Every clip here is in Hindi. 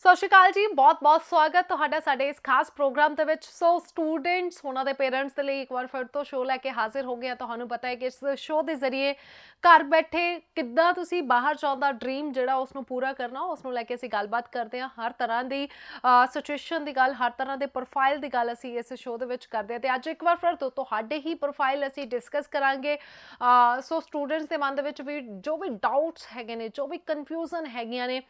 ਸਤਿ ਸ਼੍ਰੀ ਅਕਾਲ ਜੀ, ਬਹੁਤ-ਬਹੁਤ ਸਵਾਗਤ ਤੁਹਾਡਾ ਸਾਡੇ ਇਸ ਖਾਸ ਪ੍ਰੋਗਰਾਮ ਦੇ ਵਿੱਚ। ਸੋ ਸਟੂਡੈਂਟਸ ਉਹਨਾਂ ਦੇ ਪੇਰੈਂਟਸ ਦੇ ਲਈ ਇੱਕ ਵਾਰ ਫਿਰ ਤੋਂ ਸ਼ੋਅ ਲੈ ਕੇ ਹਾਜ਼ਰ ਹੋ ਗਏ ਆ। ਤੁਹਾਨੂੰ ਪਤਾ ਹੈ ਕਿ ਇਸ ਸ਼ੋਅ ਦੇ ਜ਼ਰੀਏ ਘਰ ਬੈਠੇ ਕਿੱਦਾਂ ਤੁਸੀਂ ਬਾਹਰ ਜਾਣ ਦਾ ਡ੍ਰੀਮ ਜਿਹੜਾ ਉਸ ਨੂੰ ਪੂਰਾ ਕਰਨਾ, ਉਸ ਨੂੰ ਲੈ ਕੇ ਅਸੀਂ ਗੱਲਬਾਤ ਕਰਦੇ ਹਾਂ। ਹਰ ਤਰ੍ਹਾਂ ਦੀ ਸਿਚੁਏਸ਼ਨ ਦੀ ਗੱਲ, ਹਰ ਤਰ੍ਹਾਂ ਦੇ ਪ੍ਰੋਫਾਈਲ ਦੀ ਗੱਲ ਅਸੀਂ ਇਸ ਸ਼ੋਅ ਦੇ ਵਿੱਚ ਕਰਦੇ ਹਾਂ। ਤੇ ਅੱਜ ਇੱਕ ਵਾਰ ਫਿਰ ਤੋਂ ਤੁਹਾਡੇ ਹੀ ਪ੍ਰੋਫਾਈਲ ਅਸੀਂ ਡਿਸਕਸ ਕਰਾਂਗੇ। ਸੋ ਸਟੂਡੈਂਟਸ ਦੇ ਮਨ ਦੇ ਵਿੱਚ ਵੀ ਜੋ ਵੀ ਡਾਊਟਸ ਹੈਗੇ ਨੇ, ਜੋ ਵੀ ਕਨਫਿਊਜ਼ਨ ਹੈਗੀਆਂ ਨੇ,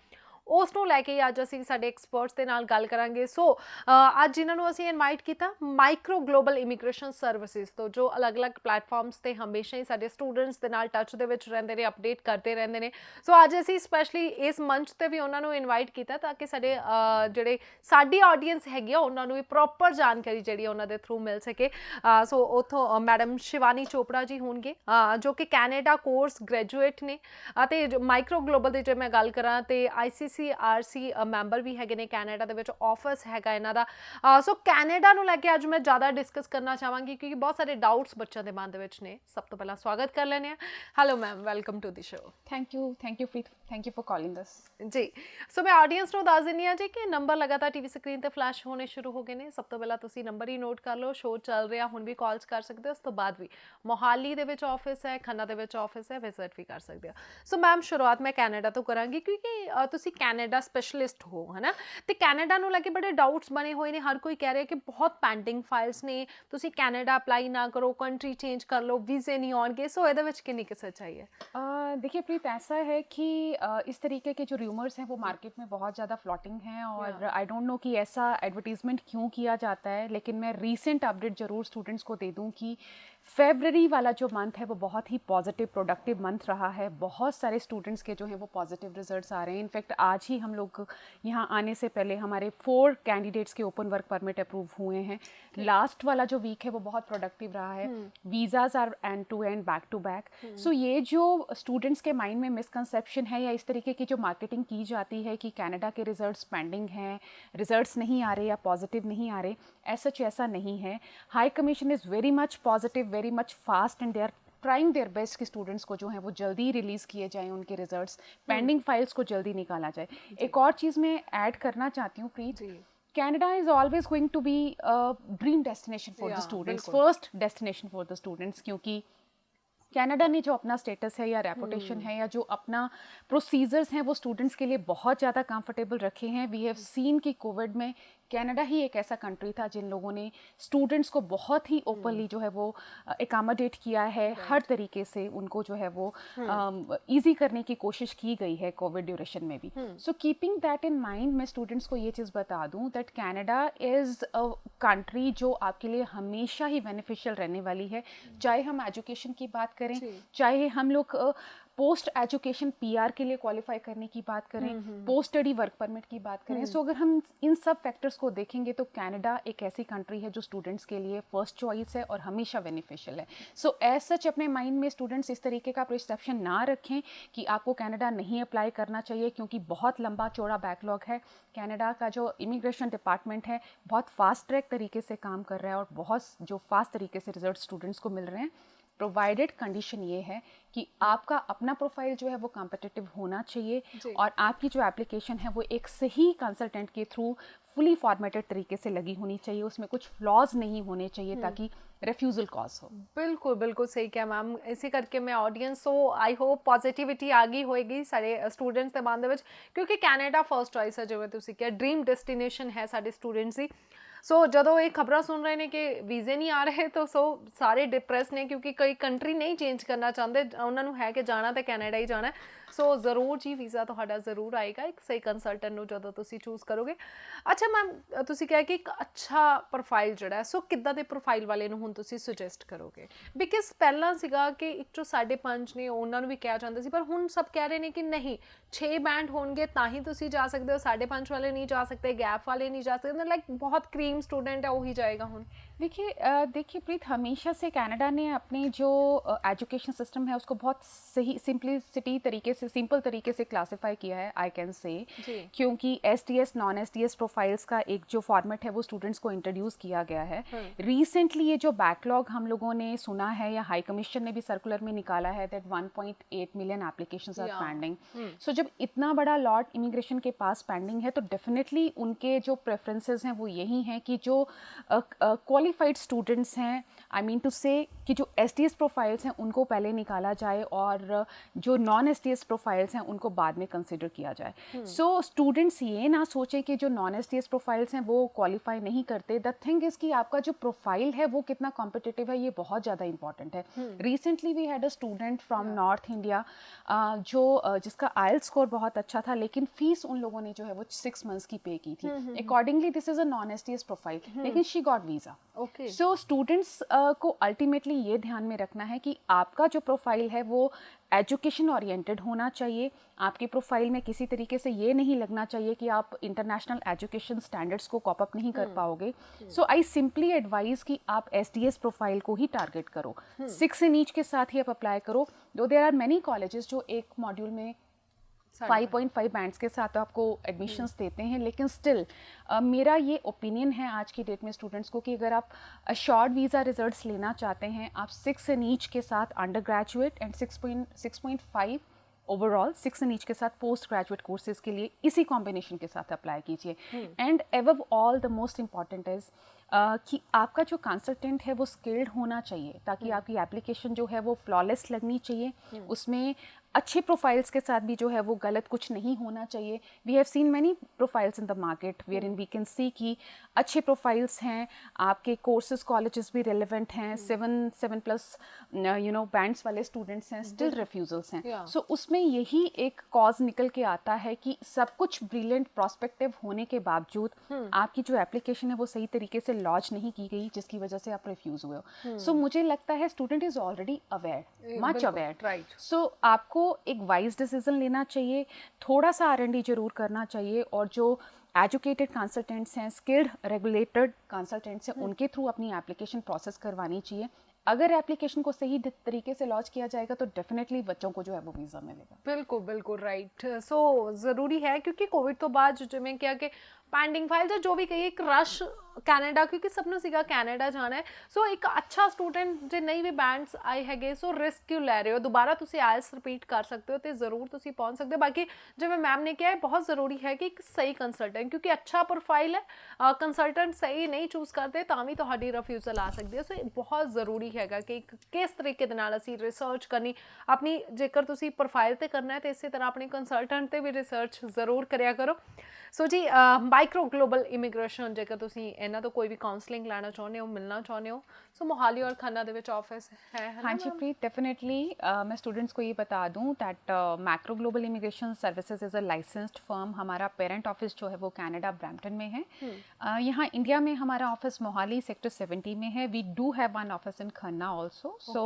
ਉਸ ਨੂੰ ਲੈ ਕੇ ਅੱਜ ਅਸੀਂ ਸਾਡੇ ਐਕਸਪਰਟਸ ਦੇ ਨਾਲ ਗੱਲ ਕਰਾਂਗੇ। ਸੋ ਅੱਜ ਜਿਨ੍ਹਾਂ ਨੂੰ ਅਸੀਂ ਇਨਵਾਈਟ ਕੀਤਾ, ਮਾਈਕਰੋ ਗਲੋਬਲ ਇਮੀਗ੍ਰੇਸ਼ਨ ਸਰਵਿਸਿਜ਼ ਤੋਂ, ਜੋ ਅਲੱਗ-ਅਲੱਗ ਪਲੇਟਫਾਰਮਸ ਤੇ ਹਮੇਸ਼ਾ ਹੀ ਸਾਡੇ ਸਟੂਡੈਂਟਸ ਦੇ ਨਾਲ ਟੱਚ ਦੇ ਵਿੱਚ ਰਹਿੰਦੇ ਨੇ, ਅਪਡੇਟ ਕਰਦੇ ਰਹਿੰਦੇ ਨੇ। ਸੋ ਅੱਜ ਅਸੀਂ ਸਪੈਸ਼ਲੀ ਇਸ ਮੰਚ ਤੇ ਵੀ ਉਹਨਾਂ ਨੂੰ ਇਨਵਾਈਟ ਕੀਤਾ ਤਾਂ ਕਿ ਸਾਡੇ ਜਿਹੜੇ ਸਾਡੀ ਆਡੀਅנס ਹੈਗੀ ਆ ਉਹਨਾਂ ਨੂੰ ਵੀ ਪ੍ਰੋਪਰ ਜਾਣਕਾਰੀ ਜਿਹੜੀ ਉਹਨਾਂ ਦੇ ਥਰੂ ਮਿਲ ਸਕੇ। ਸੋ ਉੱਥੋਂ ਮੈਡਮ ਸ਼ਿਵਾਨੀ ਚੋਪੜਾ ਜੀ ਹੋਣਗੇ, ਜੋ ਕਿ ਕੈਨੇਡਾ ਕੋਰਸ ਗ੍ਰੈਜੂਏਟ ਨੇ ਅਤੇ ਮਾਈਕਰੋ ਗਲੋਬਲ ਦੀ ਜੇ ਮੈਂ ਗੱਲ ਕਰਾਂ ਤੇ ICCRC ਮੈਂਬਰ ਵੀ ਹੈਗੇ ਨੇ। ਕੈਨੇਡਾ ਦੇ ਵਿੱਚ ਆਫਿਸ ਹੈਗਾ ਇਹਨਾਂ ਦਾ। ਸੋ ਕੈਨੇਡਾ ਨੂੰ ਲੈ ਕੇ ਅੱਜ ਮੈਂ ਜ਼ਿਆਦਾ ਡਿਸਕਸ ਕਰਨਾ ਚਾਹਾਂਗੀ ਕਿਉਂਕਿ ਬਹੁਤ ਸਾਰੇ ਡਾਊਟਸ ਬੱਚਿਆਂ ਦੇ ਮਨ ਦੇ ਵਿੱਚ ਨੇ। ਸਭ ਤੋਂ ਪਹਿਲਾਂ ਸਵਾਗਤ ਕਰ ਲੈਂਦੇ ਹਾਂ। Hello ma'am, welcome to the show. Thank you Preet, thank you for calling us ਜੀ। ਸੋ ਮੈਂ ਆਡੀਅנס ਨੂੰ ਦੱਸ ਦਿੰਦੀ ਹਾਂ ਜੀ ਕਿ ਨੰਬਰ ਲਗਾਤਾਰ ਟੀਵੀ ਸਕਰੀਨ ਤੇ ਫਲੈਸ਼ ਹੋਣੇ ਸ਼ੁਰੂ ਹੋ ਗਏ ਨੇ। ਸਭ ਤੋਂ ਪਹਿਲਾਂ ਤੁਸੀਂ ਨੰਬਰ ਹੀ ਨੋਟ ਕਰ ਲਓ। ਸ਼ੋਅ ਚੱਲ ਰਿਹਾ, ਹੁਣ ਵੀ ਕਾਲਸ ਕਰ ਸਕਦੇ ਹੋ। ਉਸ ਤੋਂ ਬਾਅਦ ਵੀ ਮੋਹਾਲੀ ਦੇ ਵਿੱਚ ਆਫਿਸ ਹੈ, ਖੰਨਾ ਦੇ ਵਿੱਚ ਆਫਿਸ ਹੈ, ਵਿਜ਼ਿਟ ਵੀ ਕਰ ਸਕਦੇ ਹੋ। ਸੋ ਮੈਮ, ਸ਼ੁਰੂਆਤ ਮੈਂ ਕੈਨੇਡਾ ਤੋਂ ਕਰਾਂਗੀ ਕਿਉਂਕਿ ਤੁਸੀਂ ਕੈਨੇਡਾ ਸਪੈਸ਼ਲਿਸਟ ਹੋ, ਹੈ ਨਾ। ਤੇ ਕੈਨੇਡਾ ਨੂੰ ਲੈ ਕੇ ਬੜੇ ਡਾਊਟਸ ਬਣੇ ਹੋਏ ਨੇ। ਹਰ ਕੋਈ ਕਹਿ ਰਿਹਾ ਕਿ ਬਹੁਤ ਪੈਂਡਿੰਗ ਫਾਈਲਸ ਨੇ, ਤੁਸੀਂ ਕੈਨੇਡਾ ਅਪਲਾਈ ਨਾ ਕਰੋ, ਕੰਟਰੀ ਚੇਂਜ ਕਰ ਲਓ, ਵੀਜ਼ੇ ਨਹੀਂ ਆਉਣਗੇ। ਸੋ ਇਹਦੇ ਵਿੱਚ ਕਿੰਨੀ ਕੁ ਸੱਚਾਈ ਹੈ? देखिए प्रीत, ऐसा है कि इस तरीके के जो र्यूमर्स हैं वो मार्केट में बहुत ज़्यादा फ्लॉटिंग हैं और आई डोंट नो कि ऐसा एडवर्टीजमेंट क्यों किया जाता है, लेकिन मैं रीसेंट अपडेट ज़रूर स्टूडेंट्स को दे दूं कि फरवरी वाला जो मंथ है वो बहुत ही पॉजिटिव प्रोडक्टिव मंथ रहा है। बहुत सारे स्टूडेंट्स के जो हैं वो पॉजिटिव रिजल्ट्स आ रहे हैं। इनफैक्ट आज ही हम लोग यहाँ आने से पहले हमारे 4 कैंडिडेट्स के ओपन वर्क परमिट अप्रूव हुए हैं। लास्ट वाला जो वीक है वो बहुत प्रोडक्टिव रहा है। Visas are end to end, back to back. So ये जो स्टूडेंट्स के माइंड में मिसकंसेप्शन है या इस तरीके की जो मार्केटिंग की जाती है कि कनाडा के रिजल्ट्स पेंडिंग हैं, रिजल्ट्स नहीं आ रहे या पॉजिटिव नहीं आ रहे, ऐसा नहीं है। High commission is very much positive, very much fast and they are trying their best कि स्टूडेंट्स को जो है वो जल्दी रिलीज़ किए जाएं, उनके रिजल्ट्स, पेंडिंग फाइल्स को जल्दी निकाला जाए। एक और चीज़ मैं ऐड करना चाहती हूँ प्रीत, Canada is always going to be a dream destination for the students, first destination for the students, क्योंकि कनाडा ने जो अपना स्टेटस है या रेपुटेशन है या जो अपना प्रोसीजर्स हैं वो स्टूडेंट्स के लिए बहुत ज़्यादा कंफर्टेबल रखे हैं। वी हैव सीन कि कोविड में कनाडा ही एक ऐसा कंट्री था जिन लोगों ने स्टूडेंट्स को बहुत ही ओपनली जो है वो एकामोडेट किया है, हर तरीके से उनको जो है वो ईजी करने की कोशिश की गई है कोविड ड्यूरेशन में भी। So keeping that in mind, मैं स्टूडेंट्स को ये चीज़ बता दूं that Canada is a country जो आपके लिए हमेशा ही बेनिफिशियल रहने वाली है। चाहे हम एजुकेशन की बात करें, चाहे हम लोग पोस्ट एजुकेशन PR के लिए क्वालिफाई करने की बात करें, पोस्ट स्टडी वर्क परमिट की बात करें। सो अगर हम इन सब फैक्टर्स को देखेंगे तो कनाडा एक ऐसी कंट्री है जो स्टूडेंट्स के लिए फर्स्ट चॉइस है और हमेशा बेनिफिशियल है। सो एज सच अपने माइंड में स्टूडेंट्स इस तरीके का परसेप्शन ना रखें कि आपको कनाडा नहीं अप्लाई करना चाहिए, क्योंकि बहुत लंबा चौड़ा बैकलॉग है। कनाडा का जो इमिग्रेशन डिपार्टमेंट है बहुत फास्ट ट्रैक तरीके से काम कर रहा है और बहुत जो फास्ट तरीके से रिजल्ट स्टूडेंट्स को मिल रहे हैं, प्रोवाइडेड कंडीशन ये है कि आपका अपना प्रोफाइल जो है वो कॉम्पिटिटिव होना चाहिए और आपकी जो एप्लीकेशन है वो एक सही कंसल्टेंट के थ्रू फुली फॉर्मेटेड तरीके से लगी होनी चाहिए, उसमें कुछ फ्लॉज नहीं होने चाहिए ताकि रेफ्यूजल कॉज हो। बिल्कुल बिल्कुल सही क्या मैम। इसी करके मैं audience so I hope positivity आ गई होएगी सारे स्टूडेंट्स के मन दे विच, क्योंकि कैनेडा फर्स्ट चॉइस है, जिवें तुसीं कहा ड्रीम डेस्टिनेशन है साडे स्टूडेंट्स दी। सो जदों ये खबर सुन रहे हैं कि वीज़े नहीं आ रहे तो सारे डिप्रैस ने, क्योंकि कई कंट्री नहीं चेंज करना चाहते, उन्होंने है कि जाना तो कैनेडा ही जाना है। सो ज़रूर जी वीज़ा तुहाडा ज़रूर आएगा एक सही कंसल्टेंट नूं जदों तुसीं चूज़ करोगे। अच्छा मैम, तुसीं कहा कि एक अच्छा प्रोफाइल जिहड़ा है, सो किद्दां दे प्रोफाइल वाले नूं हुण तुसीं सुजैसट करोगे? बिकॉज पहला सीगा कि 1 ਤੋਂ 5.5 ने उन्होंने भी कहा जाता सी, पर हुण सब कह रहे हैं कि नहीं 6 बैंड होणगे तां ही तुसीं जा सकते हो, 5.5 वाले नहीं जा सकते, गैप वाले नहीं जा सकते, लाइक बहुत क्रीम स्टूडेंट है वही जाएगा हुण। देखिए प्रीत, हमेशा से कनाडा ने अपने जो एजुकेशन सिस्टम है उसको बहुत सही सिंपल तरीके से क्लासिफाई किया है, आई कैन से, क्योंकि एसटीएस नॉन एसटीएस प्रोफाइल्स का एक जो फॉर्मेट है वो स्टूडेंट्स को इंट्रोड्यूस किया गया है। रिसेंटली ये जो बैकलॉग हम लोगों ने सुना है या हाई कमीशन ने भी सर्कुलर में निकाला है that 1.8 million applications are pending. So जब इतना बड़ा लॉट इमिग्रेशन के पास पेंडिंग है तो डेफिनेटली उनके जो प्रेफरेंसेस हैं वो यही हैं कि जो क्वालिफाइड स्टूडेंट्स हैं, आई मीन टू से कि जो एसटीएस प्रोफाइल्स हैं उनको पहले निकाला जाए और जो नॉन एसटीएस प्रोफाइल्स हैं उनको बाद में कंसिडर किया जाए। सो स्टूडेंट्स ये ना सोचें कि जो नॉन एसटीएस प्रोफाइल्स हैं वो क्वालिफाई नहीं करते। द थिंग इज़ कि आपका जो प्रोफाइल है वो कितना कॉम्पिटिटिव है, ये बहुत ज़्यादा इंपॉर्टेंट है। Recently we had a student from north India जिसका आइल स्कोर बहुत अच्छा था, लेकिन फीस उन लोगों ने जो है वो 6 मंथ्स की पे की थी। Accordingly this is a non STS profile, लेकिन she got visa. So students को अल्टीमेटली ये ध्यान में रखना है कि आपका जो प्रोफाइल है वो एजुकेशन ओरिएंटेड होना चाहिए। आपके प्रोफाइल में किसी तरीके से ये नहीं लगना चाहिए कि आप इंटरनेशनल एजुकेशन स्टैंडर्ड्स को कॉप अप नहीं कर पाओगे। सो आई सिंपली एडवाइज कि आप एसडीएस प्रोफाइल को ही टारगेट करो, 6 इन ईच के साथ ही आप अप्लाई करो। दो देयर आर मेनी कॉलेजेस जो एक मॉड्यूल में 5.5 बैंड्स के साथ आपको एडमिशन्स देते हैं, लेकिन स्टिल मेरा ये ओपिनियन है आज की डेट में स्टूडेंट्स को कि अगर आप शॉर्ट वीज़ा रिजल्ट्स लेना चाहते हैं, आप 6 इन ईच के साथ under graduate and 6.5 overall 6 in each के साथ पोस्ट ग्रेजुएट कोर्सेज के लिए इसी कॉम्बिनेशन के साथ अप्लाई कीजिए। And above all the most important is कि आपका जो कंसल्टेंट है वो स्किल्ड होना चाहिए, ताकि आपकी एप्लीकेशन जो है वो फ्लॉलेस लगनी चाहिए। उसमें अच्छे प्रोफाइल्स के साथ भी जो है वो गलत कुछ नहीं होना चाहिए। We have seen many profiles in the market where in we can see कि अच्छे प्रोफाइल्स हैं, आपके कोर्सेज कॉलेजेस भी रेलिवेंट हैं, 7+ बैंड्स वाले स्टूडेंट्स हैं, स्टिल रिफ्यूजल्स हैं। सो उसमें यही एक कॉज निकल के आता है कि सब कुछ ब्रिलियंट प्रोस्पेक्टिव होने के बावजूद आपकी जो एप्लीकेशन है वो सही तरीके से लॉन्च नहीं की गई, जिसकी वजह से आप रिफ्यूज हुए हो। सो मुझे लगता है student is already aware, much aware, right. So आपको एक वाइज डिसीजन लेना चाहिए, थोड़ा सा R&D जरूर करना चाहिए, और जो एजुकेटेड कंसल्टेंट्स हैं, स्किल्ड रेगुलेटेड कंसल्टेंट्स हैं, उनके थ्रू अपनी एप्लीकेशन प्रोसेस करवानी चाहिए। अगर एप्लीकेशन को सही तरीके से लॉन्च किया जाएगा तो डेफिनेटली बच्चों को जो है वो वीज़ा मिलेगा। बिल्कुल बिल्कुल राइट। सो ज़रूरी है क्योंकि कोविड तो बाद जिमें क्या कि पेंडिंग फाइल जो भी कही एक रश कैनेडा, क्योंकि सबने सीगा कैनेडा जाना है। सो एक अच्छा स्टूडेंट जो नहीं भी बैंड्स आए हैगे, सो रिस्क क्यों लै रहे हो, दोबारा तुसी आइल्स रिपीट कर सकते हो तो ज़रूर तुसी पहुंच सकते हो। बाकी जिवें मैम ने किया है बहुत ज़रूरी है कि एक सही कंसल्टेंट, क्योंकि अच्छा प्रोफाइल है, कंसल्टेंट सही नहीं चूज़ करते तो भी तुहाडी रिफ्यूजल आ सकती है। सो बहुत ज़रूरी हैगा कि किस तरीके दे नाल असीं रिसर्च करनी अपनी, जेकर तुसी प्रोफाइल ते करना है तो इसी तरह अपने कंसल्टेंट ते भी रिसर्च ज़रूर करिया करो। सो जी माइक्रो ग्लोबल इमिग्रेशन जेकर तुसी इन्हां तो कोई भी काउंसलिंग लेना चाਹੁੰਦੇ ਹੋ, मिलना चाਹੁੰਦੇ हो, सो मोहाली और खन्ना दे विच ऑफिस है ना? हाँ जी प्रीत, डेफिनेटली मैं स्टूडेंट्स को ये बता दूं that macro global immigration services is a licensed firm. हमारा पेरेंट ऑफिस जो है वो कनाडा ब्रैम्पटन में है। यहाँ इंडिया में हमारा ऑफिस मोहाली सेक्टर 70 में है। We do have one office in Khanna also. So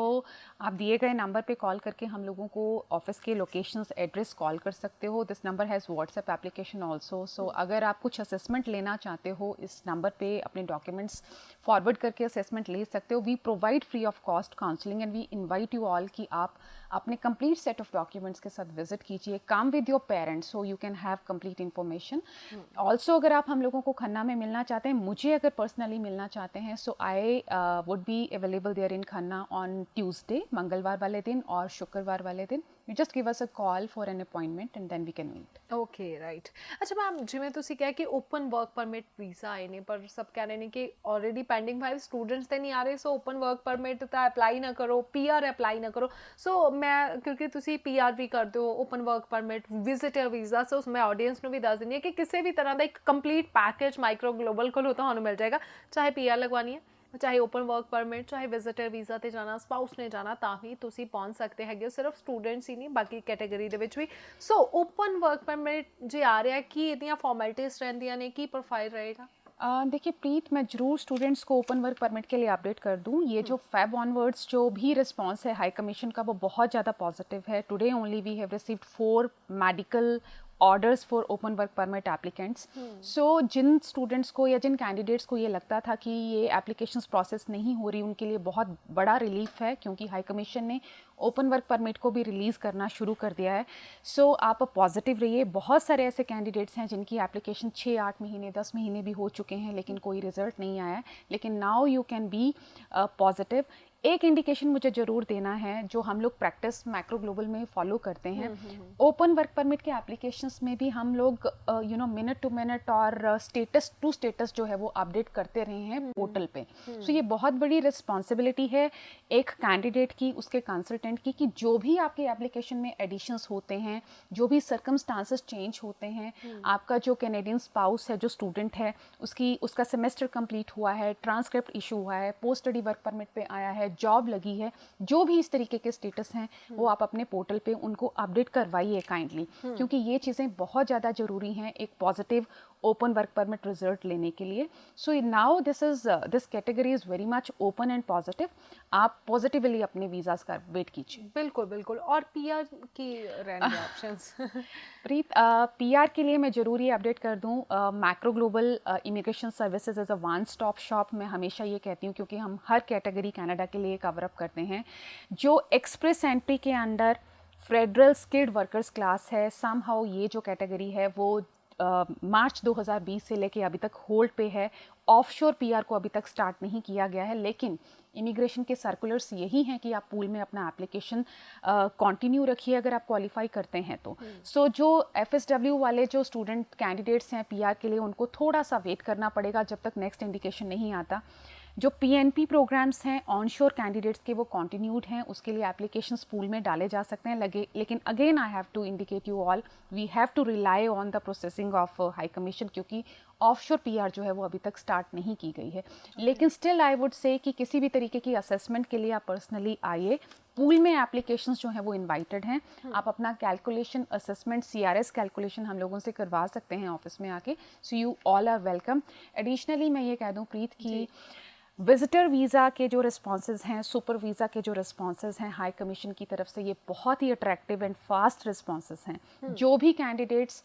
आप दिए गए नंबर पे कॉल करके हम लोगों को ऑफिस के लोकेशंस एड्रेस कॉल कर सकते हो। This number has WhatsApp application also. So अगर आप कुछ असेसमेंट लेना चाहते हो, इस नंबर पे अपने डॉक्यूमेंट्स फॉरवर्ड करके असेसमेंट ले सकते हो। We provide free of cost counselling and we invite you all कि आप अपने कंप्लीट सेट ऑफ डॉक्यूमेंट्स के साथ विजिट कीजिए, come with your parents so you can have complete information. Also अगर आप हम लोगों को खन्ना में मिलना चाहते हैं, मुझे अगर पर्सनली मिलना चाहते हैं, so I would be available there in Khanna on Tuesday, मंगलवार वाले दिन और शुक्रवार वाले दिन। You just give us a call for an appointment and then we can meet. Okay, right. अच्छा मैम, जिमें तुसी कहा कि ओपन वर्क परमिट वीज़ा आए ने, पर सब कह रहे हैं कि ऑलरेडी पेंडिंग 5 स्टूडेंट्स तो नहीं आ रहे, सो ओपन वर्क परमिट तो अप्लाई ना करो, PR अप्लाई ना करो। सो मैं क्योंकि तुसी PR भी करते हो, open work permit, visitor visa, so मैं ऑडियंस ਨੂੰ भी दस दिंदी कि किसी भी तरह का एक कंप्लीट पैकेज माइक्रो ग्लोबल को ਤੁਹਾਨੂੰ मिल जाएगा, चाहे PR लगवानी है, चाहे ओपन वर्क परमिट, चाहे विजिटर वीज़ा ते जाना, स्पाउस ने जाना, ਤਾਂ ਵੀ ਤੁਸੀਂ पहुंच सकते हैगे। सिर्फ स्टूडेंट्स ही नहीं, बाकी कैटेगरी ਦੇ ਵਿੱਚ ਵੀ। सो ओपन वर्क परमिट जे आ रहा है कि ਇਹਦੀਆਂ फॉर्मेलिटीज़ ਰਹਿੰਦੀਆਂ ਨੇ, ਕੀ प्रोफाइल रहेगा? देखिए प्रीत, मैं ज़रूर स्टूडेंट्स को ओपन वर्क परमिट के लिए अपडेट कर दूं। ये जो फेब ऑनवर्ड्स जो भी रिस्पांस है हाई कमीशन का वो बहुत ज़्यादा पॉजिटिव है। Today only we have received 4 medical orders for open work permit applicants. So जिन स्टूडेंट्स को या जिन कैंडिडेट्स को ये लगता था कि ये एप्लीकेशंस प्रोसेस नहीं हो रही, उनके लिए बहुत बड़ा रिलीफ है क्योंकि हाई कमीशन ने ओपन वर्क परमिट को भी रिलीज़ करना शुरू कर दिया है। सो आप पॉजिटिव रहिए। बहुत सारे ऐसे कैंडिडेट्स हैं जिनकी एप्लीकेशन 6-8 महीने 10 महीने भी हो चुके हैं लेकिन कोई रिजल्ट नहीं आया है, लेकिन now you can be positive. एक इंडिकेशन मुझे ज़रूर देना है जो हम लोग प्रैक्टिस मैक्रो ग्लोबल में फॉलो करते हैं। ओपन वर्क परमिट के एप्लीकेशंस में भी हम लोग मिनट टू मिनट और स्टेटस टू स्टेटस जो है वो अपडेट करते रहे हैं पोर्टल पे। सो ये बहुत बड़ी रिस्पॉन्सिबिलिटी है एक कैंडिडेट की, उसके कंसल्टेंट की, कि जो भी आपके एप्लीकेशन में एडिशंस होते हैं, जो भी सर्कमस्टांसेस चेंज होते हैं, आपका जो कैनेडियन स्पाउस है, जो स्टूडेंट है, उसका सेमेस्टर कंप्लीट हुआ है, ट्रांसक्रिप्ट इशू हुआ है, पोस्ट स्टडी वर्क परमिट पे आया है, जॉब लगी है, जो भी इस तरीके के स्टेटस हैं वो आप अपने पोर्टल पे उनको अपडेट करवाइए काइंडली, क्योंकि ये चीज़ें बहुत ज़्यादा ज़रूरी हैं एक positive open work permit result लेने के लिए। So now this category is very much open and positive. आप पॉजिटिवली अपने वीज़ास का वेट कीजिए। बिल्कुल बिल्कुल। और पीआर की रहेंगे ऑप्शंस? प्रीत, पीआर के लिए मैं ज़रूर ये अपडेट कर दूं, macro global immigration services as a one stop shop. मैं हमेशा ये कहती हूँ क्योंकि हम हर कैटेगरी कनाडा के लिए कवर अप करते हैं। जो एक्सप्रेस एंट्री के under federal skilled workers class है, समहाउ ये जो कैटेगरी है वो मार्च 2020 से लेके अभी तक होल्ड पे है। ऑफशोर पीआर को अभी तक स्टार्ट नहीं किया गया है, लेकिन इमिग्रेशन के सर्कुलर्स यही हैं कि आप पूल में अपना एप्लीकेशन कंटिन्यू रखिए अगर आप क्वालिफाई करते हैं तो। सो जो एफएसडब्ल्यू वाले जो स्टूडेंट कैंडिडेट्स हैं पीआर के लिए, उनको थोड़ा सा वेट करना पड़ेगा जब तक नेक्स्ट इंडिकेशन नहीं आता। जो पीएनपी प्रोग्राम्स हैं ऑनशोर कैंडिडेट्स के, वो कंटिन्यूड हैं, उसके लिए एप्लीकेशंस पूल में डाले जा सकते हैं लेकिन again I have to indicate you all, we have to rely on the processing of high commission, क्योंकि ऑफशोर पीआर जो है वो अभी तक स्टार्ट नहीं की गई है। लेकिन स्टिल आई वुड से कि किसी भी तरीके की असेसमेंट के लिए आप पर्सनली आइए। पूल में एप्लीकेशंस जो हैं वो इनवाइटेड हैं। आप अपना कैलकुलेशन असेसमेंट सीआरएस कैलकुलेशन हम लोगों से करवा सकते हैं ऑफिस में आके। So you all are welcome. Additionally मैं ये कह दूं प्रीत की विजिटर वीज़ा के जो रिस्पॉन्सेज हैं, सुपर वीज़ा के जो रिस्पॉन्सेज हैं हाई कमीशन की तरफ से, ये बहुत ही अट्रैक्टिव एंड फास्ट रिस्पॉन्सेज हैं। जो भी कैंडिडेट्स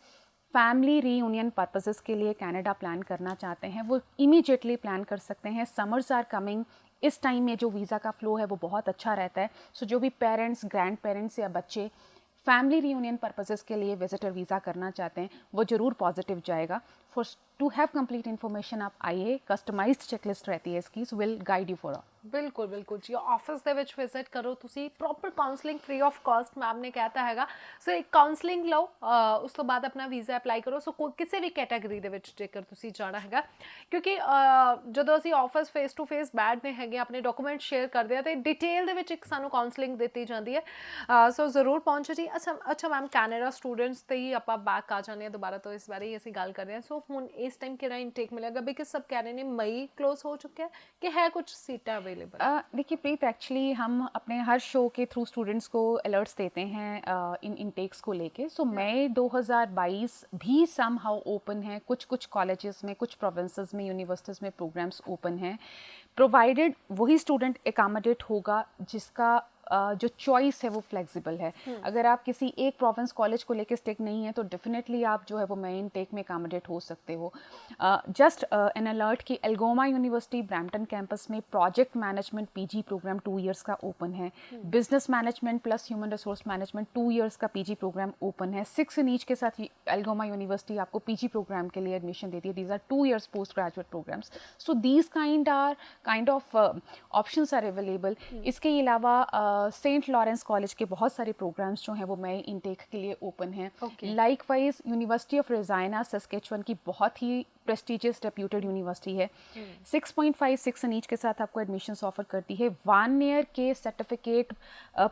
फैमिली रीयूनियन पर्पसेस के लिए कनाडा प्लान करना चाहते हैं वो इमीडिएटली प्लान कर सकते हैं। समर्स आर कमिंग, इस टाइम में जो वीज़ा का फ्लो है वो बहुत अच्छा रहता है। सो जो भी पेरेंट्स, ग्रैंड पेरेंट्स या बच्चे फैमिली रीयूनियन पर्पसेस के लिए विजिटर वीज़ा करना चाहते हैं वो ज़रूर पॉजिटिव जाएगा। For to have complete information आप आइए, कस्टमाइज्ड चेकलिस्ट रहती है इसकी, so will guide you for all. ਬਿਲਕੁਲ ਬਿਲकुल ਜੀ। ਆਫਿਸ ਦੇ ਵਿੱਚ ਵਿਜ਼ਿਟ ਕਰੋ ਤੁਸੀਂ, proper counselling free of cost ma'am ਨੇ ਕਹਿਤਾ ਹੈਗਾ। ਸੋ ਇੱਕ ਕਾਉਂਸਲਿੰਗ ਲਓ, ਉਸ ਤੋਂ ਬਾਅਦ ਆਪਣਾ ਵੀਜ਼ਾ ਅਪਲਾਈ ਕਰੋ। ਸੋ ਕਿਸੇ ਵੀ ਕੈਟਾਗਰੀ ਦੇ ਵਿੱਚ ਜੇਕਰ ਤੁਸੀਂ ਜਾਣਾ ਹੈਗਾ, ਕਿਉਂਕਿ ਜਦੋਂ ਅਸੀਂ ਆਫਿਸ ਫੇਸ ਟੂ ਫੇਸ ਬੈਠਦੇ ਹੈਗੇ, ਆਪਣੇ ਡਾਕੂਮੈਂਟ ਸ਼ੇਅਰ ਕਰਦੇ ਆ ਤੇ ਡਿਟੇਲ ਦੇ ਵਿੱਚ ਇੱਕ ਸਾਨੂੰ ਕਾਉਂਸਲਿੰਗ ਦਿੱਤੀ ਜਾਂਦੀ ਹੈ। ਸੋ ਜ਼ਰੂਰ ਪਹੁੰਚੋ ਜੀ। ਅੱਛਾ ਮੈਮ, ਕੈਨੇਡਾ ਸਟੂਡੈਂਟਸ ਤੇ ਹੀ ਆਪਾਂ ਬੈਕ ਆ ਜਾਂਦੇ ਹਾਂ ਦੁਬਾਰਾ ਤੋਂ, ਇਸ ਬਾਰੇ ਹੀ ਅਸੀਂ ਗੱਲ ਕਰਦੇ ਹਾਂ। ਸੋ ਹੁਣ ਇਸ ਟਾਈਮ ਕਿਹੜਾ ਇਨਟੇਕ ਮਿਲੇਗਾ, ਬਿਕਾਜ਼ ਸਭ ਕਹਿ ਰਹੇ ਨੇ ਮਈ क्लोज हो चुका है कि है कुछ सीटें अवेलेबल? देखिए प्रीत, एक्चुअली हम अपने हर शो के थ्रू स्टूडेंट्स को अलर्ट्स देते हैं इन इनटेक्स को लेके। सो मई 2022 भी सम हाउ ओपन है। कुछ कॉलेजेस में, कुछ प्रोविंसेस में, यूनिवर्सिटीज़ में प्रोग्राम्स ओपन हैं, प्रोवाइडेड वही स्टूडेंट एकामोडेट होगा जिसका जो चॉइस है वो फ्लेक्सिबल है। अगर आप किसी एक प्रोविंस कॉलेज को लेके स्टिक नहीं है तो डेफिनेटली आप जो है वो मेन टेक में अकोमोडेट हो सकते हो। जस्ट एन अलर्ट कि एल्गोमा यूनिवर्सिटी ब्रैम्पटन कैंपस में project management PG program 2 years का ओपन है। Business management plus human resource management 2 years का पीजी प्रोग्राम ओपन है। 6 इन ईच के साथ एल्गोमा यूनिवर्सिटी आपको पीजी प्रोग्राम के लिए एडमिशन देती है। These are 2 years post graduate programs. So these kind of options are available. इसके अलावा सेंट लॉरेंस कॉलेज के बहुत सारे प्रोग्राम्स जो हैं वो नए इनटेक के लिए ओपन हैं। लाइकवाइज यूनिवर्सिटी ऑफ रेजाइना सस्केचुअन की बहुत ही प्रेस्टिजियस रेप्यूटेड यूनिवर्सिटी है। 6.56 इन ईच के साथ आपको एडमिशन्स ऑफर करती है। 1 ईयर के सर्टिफिकेट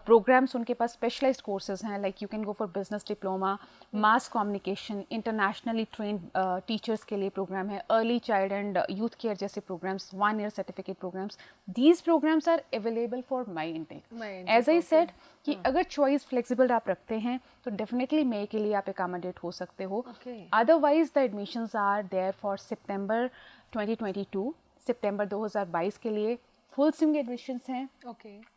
प्रोग्राम्स उनके पास स्पेशलाइज्ड कोर्सेज हैं, like you can go for business diploma, mass communication, internationally trained teachers के लिए प्रोग्राम है, early child and youth care जैसे programmes, 1 year certificate programmes. These programmes are available for May intake. As I said कि अगर चॉइस फ्लेक्सिबल आप रखते हैं तो डेफिनेटली मई के लिए आप एकोमोडेट हो सकते हो। Otherwise the admissions are there for September 2022, सितंबर 2022 के लिए फुल स्विंग एडमिशंस हैं।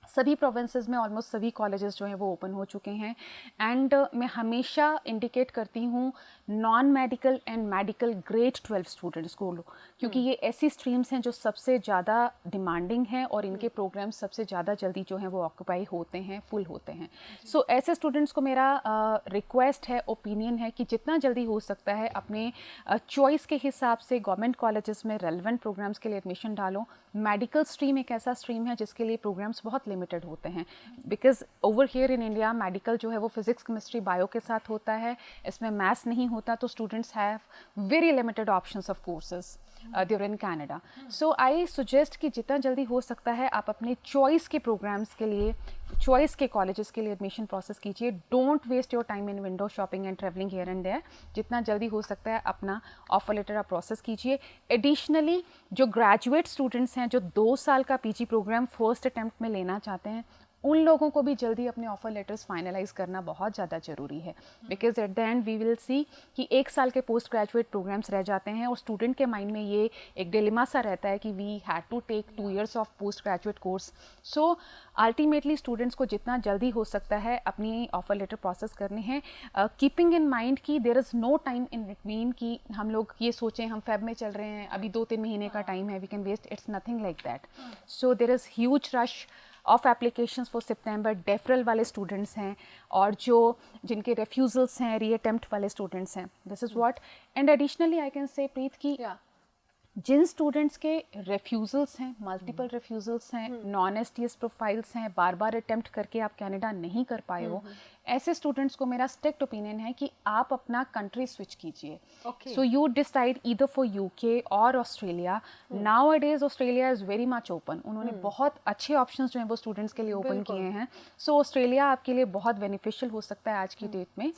सभी प्रोविंसेस में ऑलमोस्ट सभी कॉलेजेस जो हैं वो ओपन हो चुके हैं। एंड मैं हमेशा इंडिकेट करती हूँ non medical and medical grade 12 students को, क्योंकि ये ऐसी स्ट्रीम्स हैं जो सबसे ज़्यादा डिमांडिंग हैं और इनके प्रोग्राम्स सबसे ज़्यादा जल्दी जो हैं वो ऑक्यूपाई होते हैं, फुल होते हैं। सो ऐसे स्टूडेंट्स को मेरा रिक्वेस्ट है, ओपिनियन है कि जितना जल्दी हो सकता है अपने चॉइस के हिसाब से गवर्नमेंट कॉलेजेस में रेलेवेंट प्रोग्राम्स के लिए एडमिशन डालो। मेडिकल स्ट्रीम एक ऐसा स्ट्रीम है जिसके लिए प्रोग्राम्स बहुत लिमिटेड होते हैं, because over here in India medical जो है वो फिजिक्स, केमिस्ट्री, बायो के साथ होता है, इसमें मैथ्स नहीं होता, तो students have very limited options of courses there in Canada. So I suggest कि जितना जल्दी हो सकता है आप अपने चॉइस के प्रोग्राम्स के लिए, चॉइस के कॉलेजेस के लिए एडमिशन प्रोसेस कीजिए। Don't waste your time in window shopping and travelling here and there. जितना जल्दी हो सकता है अपना ऑफर लेटर आप प्रोसेस कीजिए। एडिशनली जो ग्रेजुएट स्टूडेंट्स हैं जो 2 साल का पीजी प्रोग्राम फर्स्ट अटेम्प्ट में लेना चाहते हैं, उन लोगों को भी जल्दी अपने ऑफर लेटर्स फाइनलाइज करना बहुत ज़्यादा ज़रूरी है, because at the end we will see कि 1 साल के पोस्ट ग्रेजुएट प्रोग्राम्स रह जाते हैं और स्टूडेंट के माइंड में ये एक डिलेमा सा रहता है कि we had to take 2 years of post graduate course. So ultimately students को जितना जल्दी हो सकता है अपनी ऑफर लेटर प्रोसेस करने हैं, कीपिंग इन माइंड कि there is no time in between कि हम लोग ये सोचें हम फेब में चल रहे हैं, अभी 2-3 महीने का टाइम है, we can waste, it's nothing like that. So there is huge rush of applications for September. Deferral वाले स्टूडेंट्स हैं और जो जिनके रेफ्यूजल्स हैं, रीअटेम्प्ट वाले स्टूडेंट्स हैं, this is what. And additionally I can say Preet की जिन स्टूडेंट्स के रेफ्यूजल्स हैं, मल्टीपल रेफ्यूजल्स हैं, नॉन एसटीएस प्रोफाइल्स हैं, बार बार अटेम्प्ट करके आप कनाडा नहीं कर पाए हो, ऐसे स्टूडेंट्स को मेरा स्ट्रिक्ट ओपिनियन है कि आप अपना कंट्री स्विच कीजिए। So you decide either for UK or Australia. Nowadays Australia is very much open, उन्होंने बहुत अच्छे ऑप्शंस जो हैं वो स्टूडेंट्स के लिए ओपन किए हैं। सो ऑस्ट्रेलिया आपके लिए बहुत बेनिफिशियल हो सकता है आज की डेट में।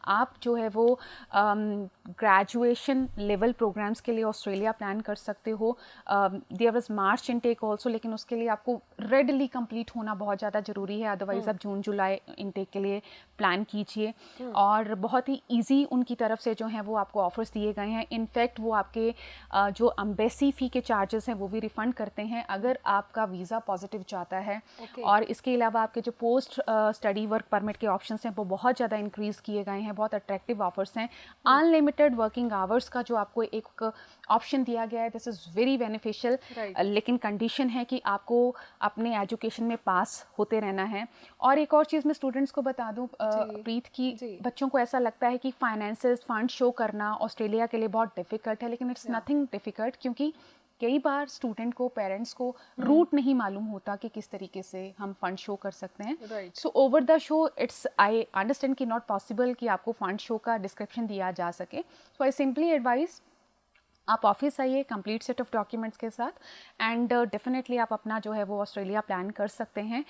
आप जो है वो ग्रेजुएशन लेवल प्रोग्राम्स के लिए ऑस्ट्रेलिया प्लान कर सकते हो। There was March intake also, लेकिन उसके लिए आपको रेडली कंप्लीट होना बहुत ज़्यादा ज़रूरी है, अदरवाइज आप जून जुलाई इनटेक के लिए प्लान कीजिए। और बहुत ही इजी उनकी तरफ से जो हैं वो आपको ऑफर्स दिए गए हैं। इनफैक्ट वो आपके जो एम्बेसी फ़ी के चार्जेस हैं वो भी रिफ़ंड करते हैं अगर आपका वीज़ा पॉजिटिव जाता है। और इसके अलावा आपके जो पोस्ट स्टडी वर्क परमिट के ऑप्शंस हैं वो बहुत ज़्यादा इंक्रीज़ किए गए हैं, बहुत अट्रैक्टिव ऑफर्स हैं। अनलिमिटेड वर्किंग आवर्स का जो आपको एक ऑप्शन दिया गया है, दिस इज़ वेरी बेनिफिशियल। लेकिन कंडीशन है कि आपको अपने एजुकेशन में पास होते रहना है। और एक और चीज़ मैं स्टूडेंट्स को बता दूं प्रीत की, बच्चों को ऐसा लगता है कि फाइनेंसेस फंड शो करना ऑस्ट्रेलिया के लिए बहुत डिफ़िकल्ट है, लेकिन इट्स नथिंग डिफ़िकल्ट, क्योंकि कई बार स्टूडेंट को, पेरेंट्स को रूट नहीं मालूम होता कि किस तरीके से हम फंड शो कर सकते हैं। So over the show it's, I understand कि नॉट पॉसिबल कि आपको फंड शो का डिस्क्रिप्शन दिया जा सके। सो आई सिंपली एडवाइस आप ऑफिस आइए कंप्लीट सेट ऑफ डॉक्यूमेंट्स के साथ, एंड डेफिनेटली आप अपना जो है वो ऑस्ट्रेलिया प्लान कर सकते हैं।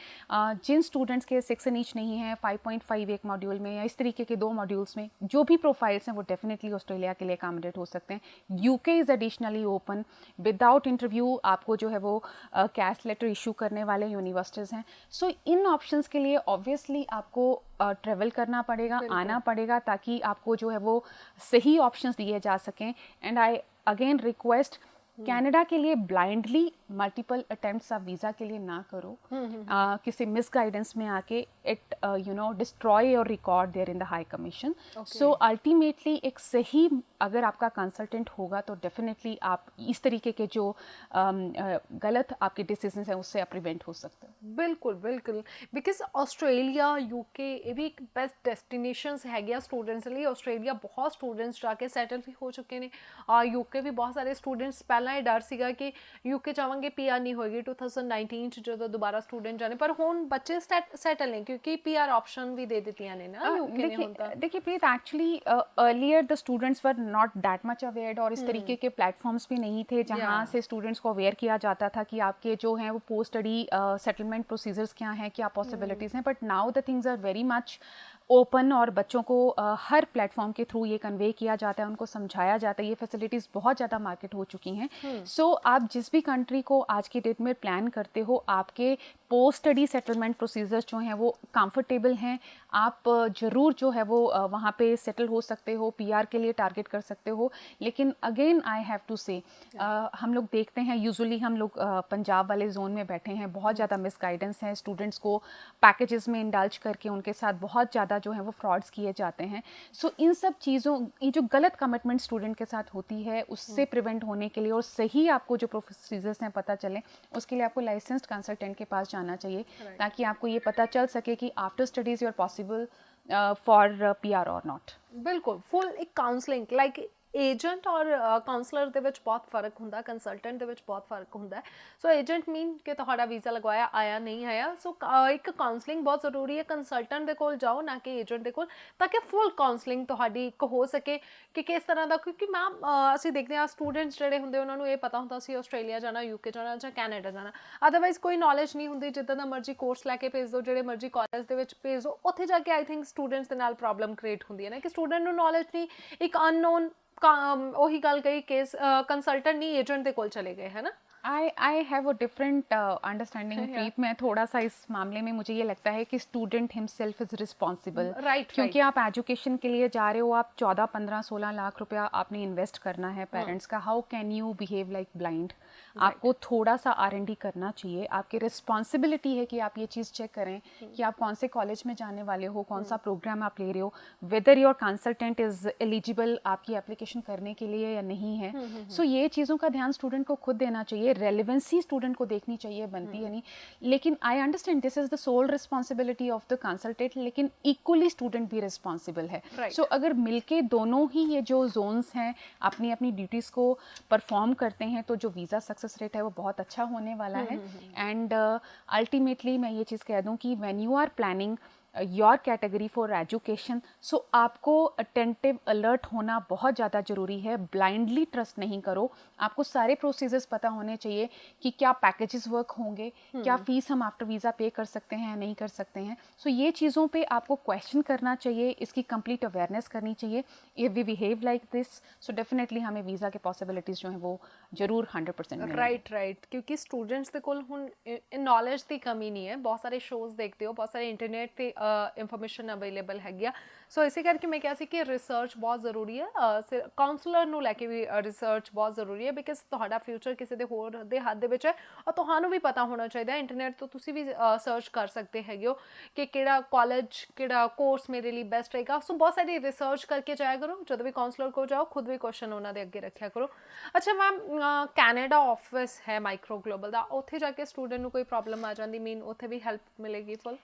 जिन स्टूडेंट्स के 6 and each नहीं है, 5.5 एक मॉड्यूल में या इस तरीके के 2 मॉड्यूल्स में जो भी प्रोफाइल्स हैं वो डेफिनेटली ऑस्ट्रेलिया के लिए अकोमोडेट हो सकते हैं। UK is additionally open without interview, आपको जो है वो कैश लेटर इशू करने वाले यूनिवर्सिटीज़ हैं। सो इन ऑप्शंस के लिए ऑब्वियसली आपको ट्रेवल करना पड़ेगा, आना पड़ेगा, ताकि आपको जो है वो सही ऑप्शंस दिए जा सकें। And I again request, Canada के लिए ब्लाइंडली मल्टीपल अटेम्प्ट्स आप वीज़ा के लिए ना करो। किसी मिस गाइडेंस में आके it destroy your record there in the high commission. So ultimately एक सही अगर आपका कंसल्टेंट होगा तो डेफिनेटली आप इस तरीके के जो गलत आपके डिसीजंस हैं उससे आप प्रिवेंट हो सकते हैं। बिल्कुल बिल्कुल, बिकॉज ਆਸਟ੍ਰੇਲੀਆ ਯੂਕੇ ਇਹ ਵੀ ਇੱਕ ਬੈਸਟ ਡੈਸਟੀਨੇਸ਼ਨਸ ਹੈਗੀਆਂ ਸਟੂਡੈਂਟਸ ਲਈ। ਆਸਟ੍ਰੇਲੀਆ ਬਹੁਤ ਸਟੂਡੈਂਟਸ ਜਾ ਕੇ ਸੈਟਲ ਵੀ ਹੋ ਚੁੱਕੇ ਨੇ, ਯੂਕੇ ਵੀ ਬਹੁਤ ਸਾਰੇ ਸਟੂਡੈਂਟਸ, ਪਹਿਲਾਂ ਇਹ ਡਰ ਸੀਗਾ ਕਿ ਯੂਕੇ ਜਾਵਾਂਗੇ ਪੀਆਰ ਨਹੀਂ ਹੋਏਗੀ 2019 ਚ ਜਦੋਂ ਦੁਬਾਰਾ ਸਟੂਡੈਂਟ ਜਾਣੇ, ਪਰ ਹੁਣ ਬੱਚੇ ਸੈਟਲ ਨੇ ਕਿਉਂਕਿ ਪੀਆਰ ਆਪਸ਼ਨ ਵੀ ਦੇ ਦਿੱਤੀਆਂ ਨੇ ਨਾ ਯੂਕੇ ਨੇ ਹੁਣ ਤਾਂ। देखिए Preet, actually earlier the students were not that much aware, और इस तरीके के प्लेटफॉर्म्स भी नहीं थे जहाँ से स्टूडेंट्स को अवेयर किया जाता था कि आपके जो हैं वो पोस्ट स्टडी सेटलमेंट प्रोसीजर्स क्या हैं, क्या पॉसिबिलिटीज़ हैं। But now the things are very much open, और बच्चों को हर प्लेटफॉर्म के थ्रू ये कन्वे किया जाता है, उनको समझाया जाता है, ये फैसिलिटीज़ बहुत ज़्यादा मार्केट हो चुकी हैं। सो आप जिस भी कंट्री को आज की डेट में प्लान करते हो, आपके पोस्ट स्टडी सेटलमेंट प्रोसीजर्स जो हैं वो कंफर्टेबल हैं, आप ज़रूर जो है वो वहाँ पे सेटल हो सकते हो, पीआर के लिए टारगेट कर सकते हो। लेकिन अगेन आई हैव टू से हम लोग देखते हैं यूजुअली हम लोग पंजाब वाले जोन में बैठे हैं, बहुत ज़्यादा मिसगाइडेंस है, स्टूडेंट्स को पैकेजेस में इंडल्ज करके उनके साथ बहुत ज़्यादा जो है वो फ्रॉड्स किए जाते हैं। सो इन सब चीज़ों, ये जो गलत कमिटमेंट स्टूडेंट के साथ होती है उससे प्रिवेंट होने के लिए और सही आपको जो प्रोसीजर्स हैं पता चले, उसके लिए आपको लाइसेंस्ड कंसल्टेंट के पास जाना चाहिए ताकि आपको ये पता चल सके कि after studies you are possible for PR और नॉट। ਬਿਲਕੁਲ ਫੁੱਲ ਇੱਕ ਕਾਉਂਸਲਿੰਗ ਲਾਈਕ ਏਜੰਟ ਔਰ ਕਾਉਂਸਲਰ ਦੇ ਵਿੱਚ ਬਹੁਤ ਫਰਕ ਹੁੰਦਾ, ਕੰਸਲਟੈਂਟ ਦੇ ਵਿੱਚ ਬਹੁਤ ਫਰਕ ਹੁੰਦਾ। ਸੋ ਏਜੰਟ ਮੀਨ ਕਿ ਤੁਹਾਡਾ ਵੀਜ਼ਾ ਲਗਵਾਇਆ, ਆਇਆ ਨਹੀਂ ਆਇਆ। ਸੋ ਇੱਕ ਕਾਉਂਸਲਿੰਗ ਬਹੁਤ ਜ਼ਰੂਰੀ ਹੈ, ਕੰਸਲਟੈਂਟ ਦੇ ਕੋਲ ਜਾਓ ਨਾ ਕਿ ਏਜੰਟ ਦੇ ਕੋਲ, ਤਾਂ ਕਿ ਫੁੱਲ ਕਾਉਂਸਲਿੰਗ ਤੁਹਾਡੀ ਇੱਕ ਹੋ ਸਕੇ ਕਿ ਕਿਸ ਤਰ੍ਹਾਂ ਦਾ, ਕਿਉਂਕਿ ਮੈਮ ਅਸੀਂ ਦੇਖਦੇ ਹਾਂ ਸਟੂਡੈਂਟਸ ਜਿਹੜੇ ਹੁੰਦੇ ਉਹਨਾਂ ਨੂੰ ਇਹ ਪਤਾ ਹੁੰਦਾ ਸੀ ਆਸਟ੍ਰੇਲੀਆ ਜਾਣਾ, ਯੂਕੇ ਜਾਣਾ ਜਾਂ ਕੈਨੇਡਾ ਜਾਣਾ, ਅਦਰਵਾਈਜ਼ ਕੋਈ ਨੌਲੇਜ ਨਹੀਂ ਹੁੰਦੀ, ਜਿੱਦਾਂ ਦਾ ਮਰਜ਼ੀ ਕੋਰਸ ਲੈ ਕੇ ਭੇਜ ਦਿਓ, ਜਿਹੜੇ ਮਰਜ਼ੀ ਕਾਲਜ ਦੇ ਵਿੱਚ ਭੇਜ ਦਿਓ, ਉੱਥੇ ਜਾ ਕੇ ਆਈ ਥਿੰਕ ਸਟੂਡੈਂਟਸ ਦੇ ਨਾਲ ਪ੍ਰੋਬਲਮ ਕ੍ਰੀਏਟ ਹੁੰਦੀ ਹੈ ਨਾ ਕਿ ਸਟੂਡੈਂਟ ਨੂੰ ਨੌਲੇਜ ਨਹੀਂ, ਇੱਕ ਅਨਨੋਨ ਉਹੀ ਗੱਲ ਕਹੀ ਕੇਸ ਕੰਸਲਟੈਂਟ ਨਹੀਂ ਏਜੰਟ ਦੇ ਕੋਲ चले गए, है ना। I have a different understanding Preet. मैं थोड़ा सा इस मामले में मुझे ये लगता है कि student himself is responsible, right, क्योंकि आप एजुकेशन के लिए जा रहे हो, आप 14, 15, 16 लाख रुपया आपने इन्वेस्ट करना है पेरेंट्स का। How can you behave like blind? आपको थोड़ा सा R&D करना चाहिए, आपकी रिस्पॉन्सिबिलिटी है कि आप ये चीज़ चेक करें कि आप कौन से कॉलेज में जाने वाले हो, कौन सा प्रोग्राम आप ले रहे हो, whether your consultant is eligible आपकी एप्लीकेशन करने के लिए या नहीं है। सो ये चीज़ों का ध्यान स्टूडेंट को खुद देना चाहिए, रेलिवेंसी स्टूडेंट को देखनी चाहिए, बनती है नहीं। लेकिन I understand this is the sole responsibility of the consultant, लेकिन इक्वली स्टूडेंट भी रिस्पॉन्सिबल है। सो अगर मिलके दोनों ही ये जो जोन्स हैं अपनी अपनी ड्यूटीज़ को परफॉर्म करते हैं तो जो वीज़ा सक्सेस रेट है वो बहुत अच्छा होने वाला है। एंड अल्टीमेटली मैं ये चीज़ कह दूँ कि when you are planning your category for education, so आपको अटेंटिव अलर्ट होना बहुत ज़्यादा ज़रूरी है। ब्लाइंडली ट्रस्ट नहीं करो, आपको सारे प्रोसीजर्स पता होने चाहिए कि क्या पैकेजेस वर्क होंगे, क्या फ़ीस हम आफ्टर वीज़ा पे कर सकते हैं या नहीं कर सकते हैं। सो ये चीज़ों पे आपको क्वेश्चन करना चाहिए, इसकी कंप्लीट अवेयरनेस करनी चाहिए। If we behave like this so definitely हमें वीज़ा के पॉसिबिलिटीज़ जो हैं वो ज़रूर 100% मिलेंगे। राइट, क्योंकि स्टूडेंट्स ਦੇ ਕੋਲ ਹੁਣ ਨੌਲੇਜ ਦੀ ਕਮੀ ਨਹੀਂ ਹੈ, ਬਹੁਤ ਸਾਰੇ ਸ਼ੋਜ਼ ਦੇਖਦੇ ਹੋ, ਬਹੁਤ ਸਾਰੇ ਇੰਟਰਨੈਟ ਤੇ ਇਨਫੋਰਮੇਸ਼ਨ ਅਵੇਲੇਬਲ ਹੈਗੀ ਆ। ਸੋ ਇਸੇ ਕਰਕੇ ਮੈਂ ਕਿਹਾ ਸੀ ਕਿ ਰਿਸਰਚ ਬਹੁਤ ਜ਼ਰੂਰੀ ਹੈ, ਕਾਉਂਸਲਰ ਨੂੰ ਲੈ ਕੇ ਵੀ ਰਿਸਰਚ ਬਹੁਤ ਜ਼ਰੂਰੀ ਹੈ, ਬਿਕਾਜ਼ ਤੁਹਾਡਾ ਫਿਊਚਰ ਕਿਸੇ ਦੇ ਹੋਰ ਦੇ ਹੱਥ ਦੇ ਵਿੱਚ ਹੈ ਔਰ ਤੁਹਾਨੂੰ ਵੀ ਪਤਾ ਹੋਣਾ ਚਾਹੀਦਾ। ਇੰਟਰਨੈਟ ਤੋਂ ਤੁਸੀਂ ਵੀ ਸਰਚ ਕਰ ਸਕਦੇ ਹੈਗੇ ਹੋ ਕਿ ਕਿਹੜਾ ਕਾਲਜ, ਕਿਹੜਾ ਕੋਰਸ ਮੇਰੇ ਲਈ ਬੈਸਟ ਰਹੇਗਾ। ਸੋ ਬਹੁਤ ਸਾਰੀ ਰਿਸਰਚ ਕਰਕੇ ਜਾਇਆ ਕਰੋ, ਜਦੋਂ ਵੀ ਕਾਉਂਸਲਰ ਕੋਲ ਜਾਓ ਖੁਦ ਵੀ ਕੁਐਸਚਨ ਉਹਨਾਂ ਦੇ ਅੱਗੇ ਰੱਖਿਆ ਕਰੋ। ਅੱਛਾ ਮੈਮ, ਕੈਨੇਡਾ ਆਫਿਸ ਹੈ ਮਾਈਕਰੋ ਗਲੋਬਲ ਦਾ, ਉੱਥੇ ਜਾ ਕੇ ਸਟੂਡੈਂਟ ਨੂੰ ਕੋਈ ਪ੍ਰੋਬਲਮ ਆ ਜਾਂਦੀ, ਮੀਨ ਉੱਥੇ ਵੀ ਹੈਲਪ मिलेगी full?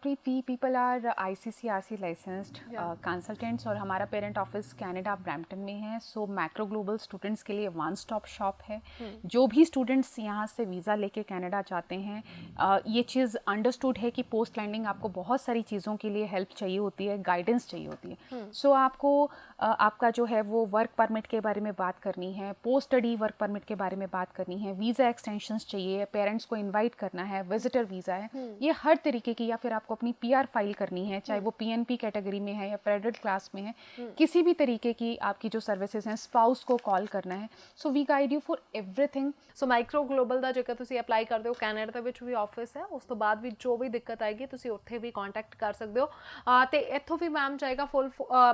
Preet, we people are ICCRC licensed consultants और हमारा पेरेंट ऑफिस कनाडा ब्रैम्पटन में है। सो मैक्रो ग्लोबल स्टूडेंट्स के लिए वन स्टॉप शॉप है। जो भी स्टूडेंट्स यहाँ से वीज़ा लेके कनाडा जाते हैं, ये चीज़ अंडरस्टूड है कि पोस्ट लैंडिंग आपको बहुत सारी चीज़ों के लिए हेल्प चाहिए होती है, गाइडेंस चाहिए होती है। सो आपको आपका जो है वो वर्क परमिट के बारे में बात करनी है, पोस्ट स्टडी वर्क परमिट के बारे में बात करनी है, वीज़ा एक्सटेंशंस चाहिए, पेरेंट्स को इन्वाइट करना है, विजिटर वीज़ा है, ये हर तरीके की, या फिर आपको अपनी PR फाइल करनी है, चाहे वो PNP कैटेगरी में है या फेडरल क्लास में है, किसी भी तरीके की आपकी जो सर्विसेज हैं, स्पाउस को कॉल करना है। So we guide you for everything. So Micro Global ਦਾ ਜੇਕਰ ਤੁਸੀਂ ਅਪਲਾਈ ਕਰਦੇ ਹੋ, ਕੈਨੇਡਾ ਦੇ ਵਿੱਚ ਵੀ ਆਫਿਸ ਹੈ, ਉਸ ਤੋਂ ਬਾਅਦ ਵੀ ਜੋ ਵੀ ਦਿੱਕਤ ਆਏਗੀ ਤੁਸੀਂ ਉੱਥੇ ਵੀ ਕੰਟੈਕਟ ਕਰ ਸਕਦੇ ਹੋ। ਤੇ ਇੱਥੋਂ ਵੀ ਮੈਮ ਚਾਹੇਗਾ ਫੁੱਲ,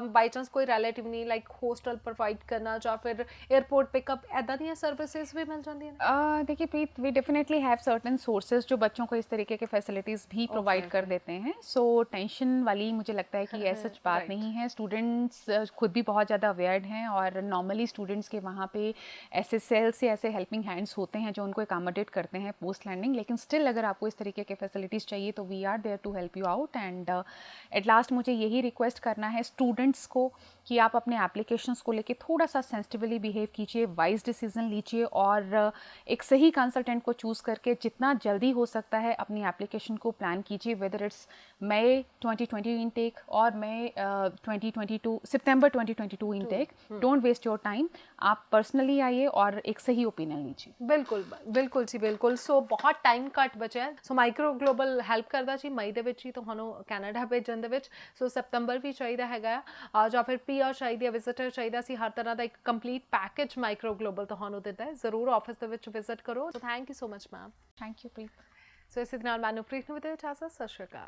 ਬਾਈ ਚਾਂਸ ਕੋਈ ਰਿਲੇਟਿਵ ਨਹੀਂ, ਲਾਈਕ ਹੋਸਟਲ ਪ੍ਰੋਵਾਈਡ ਕਰਨਾ ਜਾਂ ਫਿਰ 에ਅਰਪੋਰਟ ਪਿਕਅਪ, ਐਦਾਂ ਦੀਆਂ ਸਰਵਿਸਿਜ਼ भी मिल जाती हैं? देखिए Preet, we definitely have certain sources जो बच्चों को इस तरीके के फैसिलिटीज़ भी प्रोवाइड कर देते हैं। सो टेंशन वाली मुझे लगता है कि ऐसा बात नहीं है। स्टूडेंट्स खुद भी बहुत ज़्यादा अवेयर्ड हैं और नॉर्मली स्टूडेंट्स के वहाँ पे ऐसे सेल्स या ऐसे हेल्पिंग हैंड्स होते हैं जो उनको अकामोडेट करते हैं पोस्ट लैंडिंग। लेकिन स्टिल अगर आपको इस तरीके के फैसिलिटीज़ चाहिए तो we are there to help you out. And at last मुझे यही रिक्वेस्ट करना है स्टूडेंट्स को कि आप अपने एप्लीकेशंस को लेके थोड़ा सा सेंसिटिवली बिहेव कीजिए, वाइज डिसीजन लीजिए और एक सही कंसल्टेंट को चूज़ करके जितना जल्दी हो सकता है अपनी एप्लीकेशन को प्लान कीजिए, वेदर इट्स मई 2020 इनटेक और मई 2022 सितंबर 2022 intake. Don't waste your time, आप पर्सनली आइए और एक सही ओपिनियन लीजिए। ਬਿਲਕੁਲ ਬਿਲਕੁਲ ਜੀ, ਬਿਲਕੁਲ। ਸੋ ਬਹੁਤ ਟਾਈਮ ਘੱਟ ਬਚਿਆ ਹੈ। ਸੋ ਮਾਈਕਰੋ ਗਲੋਬਲ ਹੈਲਪ ਕਰਦਾ ਜੀ ਮਈ ਦੇ ਵਿੱਚ ਹੀ ਤੁਹਾਨੂੰ ਕੈਨੇਡਾ ਭੇਜਣ ਦੇ ਵਿੱਚ। ਸੋ ਸਤੰਬਰ ਵੀ ਚਾਹੀਦਾ ਹੈਗਾ ਆ ਜਾਂ ਫਿਰ PR ਚਾਹੀਦੀ ਹੈ, ਵਿਜ਼ਿਟਰ ਚਾਹੀਦਾ ਸੀ, ਹਰ ਤਰ੍ਹਾਂ ਦਾ ਇੱਕ ਕੰਪਲੀਟ ਪੈਕੇਜ ਮਾਈਕਰੋ ਗਲੋਬਲ ਤੁਹਾਨੂੰ ਦਿੰਦਾ ਹੈ। ਜ਼ਰੂਰ ਆਫਿਸ ਦੇ ਵਿੱਚ ਵਿਜ਼ਿਟ ਕਰੋ। So thank you so much ma'am. Thank you Preet. So ਇਸੇ ਦੇ ਨਾਲ ਮੈਨੂੰ ਪ੍ਰੀਤ ਨੂੰ ਵਿਦੇ ਇਜਾਜ਼ਤ। ਸਤਿ ਸ਼੍ਰੀ ਅਕਾਲ।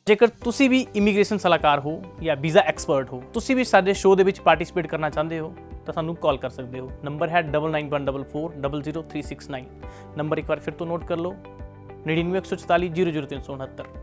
ਜੇਕਰ ਤੁਸੀਂ ਵੀ ਇਮੀਗ੍ਰੇਸ਼ਨ ਸਲਾਹਕਾਰ ਹੋ ਜਾਂ ਵੀਜ਼ਾ ਐਕਸਪਰਟ ਹੋ, ਤੁਸੀਂ ਵੀ ਸਾਡੇ ਸ਼ੋਅ ਦੇ ਵਿੱਚ ਪਾਰਟਿਸਿਪੇਟ ਕਰਨਾ ਚਾਹੁੰਦੇ ਹੋ ਤਾਂ ਸਾਨੂੰ ਕਾਲ ਕਰ ਸਕਦੇ ਹੋ। ਨੰਬਰ ਹੈ 9914400369। ਨੰਬਰ ਇੱਕ ਵਾਰ ਫਿਰ ਤੋਂ ਨੋਟ ਕਰ ਲਓ, 9914400369।